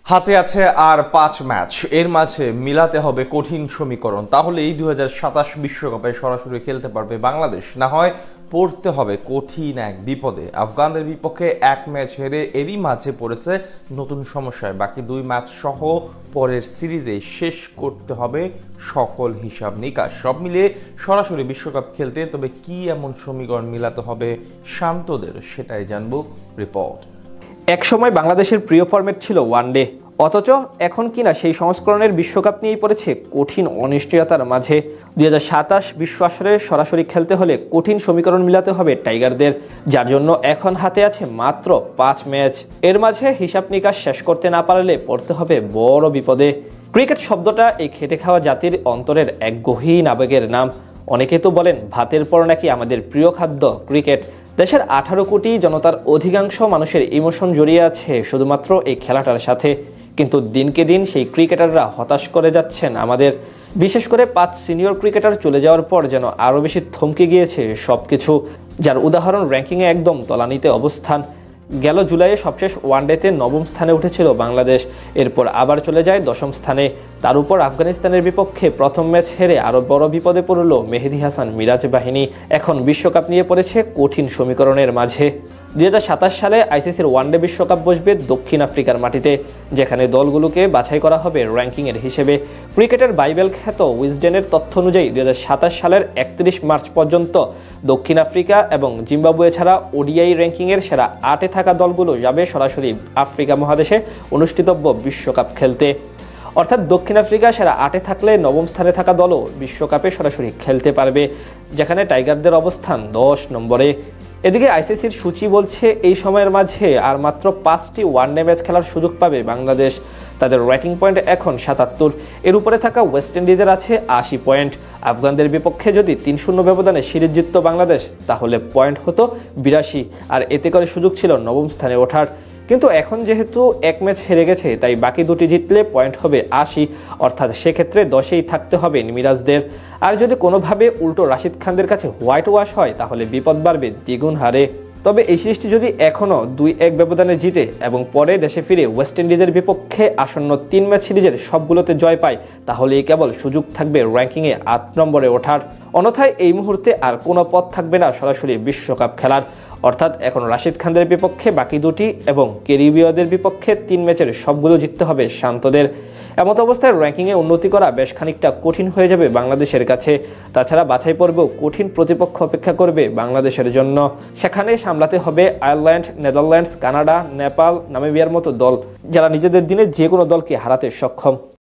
হাতে আছে আর 5 ম্যাচ, এর মাঝে মিলাতে হবে কঠিন সমীকরণ। তাহলেই 2027 বিশ্বকাপে সরাসরি খেলতে পারবে বাংলাদেশ, না হয় পড়তে হবে কঠিন এক বিপদে। আফগানদের বিপক্ষে এক ম্যাচ হেরে এরই মাঝে পড়েছে নতুন সমস্যায়। বাকি 2 ম্যাচ সহ পরের সিরিজে শেষ করতে হবে সকল হিসাব নিকাশ। সব মিলিয়ে সরাসরি বিশ্বকাপ খেলতে তবে কি এমন সমীকরণ মিলাতে হবে শান্তদের, সেটাই জানবো রিপোর্ট। একসময় বাংলাদেশের প্রিয় ফরম্যাট ছিল ওয়ানডে, অথচ এখন কিনা সেই সংস্করণের বিশ্বকাপ নিয়েই পড়েছে কঠিন অনিশ্চয়তার মাঝে। 2027 বিশ্ব আসরে সরাসরি খেলতে হলে কঠিন সমীকরণ মিলাতে হবে টাইগারদের, যার জন্য এখন হাতে আছে মাত্র 5 ম্যাচ। এর মাঝে হিসাব নিকাশ শেষ করতে না পারলে পড়তে হবে বড় বিপদে। ক্রিকেট শব্দটা এই খেটে খাওয়া জাতির অন্তরের এক গহীন আবেগের নাম। অনেকে তো বলেন ভাতের পর নাকি আমাদের প্রিয় খাদ্য ক্রিকেট। দেশের 18 কোটি জনতার অধিকাংশ মানুষের ইমোশন জড়িয়ে আছে শুধুমাত্র এই খেলাটার সাথে। কিন্তু দিনকে দিন সেই ক্রিকেটাররা হতাশ করে যাচ্ছেন আমাদের। বিশেষ করে 5 সিনিয়র ক্রিকেটার চলে যাওয়ার পর যেন আরও বেশি থমকে গিয়েছে সবকিছু, যার উদাহরণ র্যাঙ্কিংয়ে একদম তলানিতে অবস্থান। গেল জুলাইয়ে সবশেষ ওয়ানডেতে 9ম স্থানে উঠেছিল বাংলাদেশ, এরপর আবার চলে যায় 10ম স্থানে। তার উপর আফগানিস্তানের বিপক্ষে প্রথম ম্যাচ হেরে আরও বড় বিপদে পড়ল মেহেদী হাসান মিরাজ বাহিনী। এখন বিশ্বকাপ নিয়ে পড়েছে কঠিন সমীকরণের মাঝে। 2027 সালে আইসিসির ওয়ানডে বিশ্বকাপ বসবে দক্ষিণ আফ্রিকার মাটিতে, যেখানে দলগুলোকে বাছাই করা হবে র্যাঙ্কিংয়ের হিসেবে। ক্রিকেটের বাইবেল খ্যাত উইজডেনের তথ্য অনুযায়ী 2027 সালের 31 মার্চ পর্যন্ত দক্ষিণ আফ্রিকা এবং জিম্বাবুয়ে ছাড়া ওডিআই র্যাঙ্কিংয়ের সেরা 8-এ থাকা দলগুলো যাবে সরাসরি আফ্রিকা মহাদেশে অনুষ্ঠিতব্য বিশ্বকাপ খেলতে। অর্থাৎ দক্ষিণ আফ্রিকা সেরা 8-এ থাকলে 9ম স্থানে থাকা দলও বিশ্বকাপে সরাসরি খেলতে পারবে, যেখানে টাইগারদের অবস্থান 10 নম্বরে। এদিকে আইসিসির সূচি বলছে এই সময়ের মাঝে আর মাত্র 5টি ওয়ানডে ম্যাচ খেলার সুযোগ পাবে বাংলাদেশ। তাদের র্যাঙ্কিং পয়েন্ট এখন 77। এর উপরে থাকা ওয়েস্ট ইন্ডিজের আছে 80 পয়েন্ট। আফগানদের বিপক্ষে যদি 3-0 ব্যবধানে সিরিজ জিতত বাংলাদেশ, তাহলে পয়েন্ট হতো 82, আর এতে করে সুযোগ ছিল 9ম স্থানে ওঠার। কিন্তু এখন যেহেতু এক ম্যাচ হেরে গেছে, তাই বাকি 2টি জিতলে পয়েন্ট হবে 80, অর্থাৎ সেক্ষেত্রে 10-এই থাকতে হবে মিরাজদের। আর যদি কোনোভাবে উল্টো রাশিদ খানদের কাছে হোয়াইট ওয়াশ হয়, তাহলে বিপদ বাড়বে দ্বিগুণ হারে। তবে এই সিরিজটি যদি এখনও 2-1 ব্যবধানে জিতে এবং পরে দেশে ফিরে ওয়েস্ট ইন্ডিজের বিপক্ষে আসন্ন 3 ম্যাচ সিরিজের সবগুলোতে জয় পায়, তাহলেই কেবল সুযোগ থাকবে র্যাঙ্কিংয়ে 8 নম্বরে ওঠার। অন্যথায় এই মুহূর্তে আর কোনো পথ থাকবে না সরাসরি বিশ্বকাপ খেলার। অর্থাৎ এখন রাশিদ খানদের বিপক্ষে বাকি 2টি এবং ক্যারিবীয়দের বিপক্ষে 3 ম্যাচের সবগুলো জিততে হবে শান্তদের। এমত অবস্থায় র্যাঙ্কিংয়ে উন্নতি করা বেশ খানিকটা কঠিন হয়ে যাবে বাংলাদেশের কাছে। তাছাড়া বাছাই পর্বেও কঠিন প্রতিপক্ষ অপেক্ষা করবে বাংলাদেশের জন্য। সেখানে সামলাতে হবে আয়ারল্যান্ড, নেদারল্যান্ডস, কানাডা, নেপাল, নামিবিয়ার মতো দল, যারা নিজেদের দিনে যে কোনো দলকে হারাতে সক্ষম।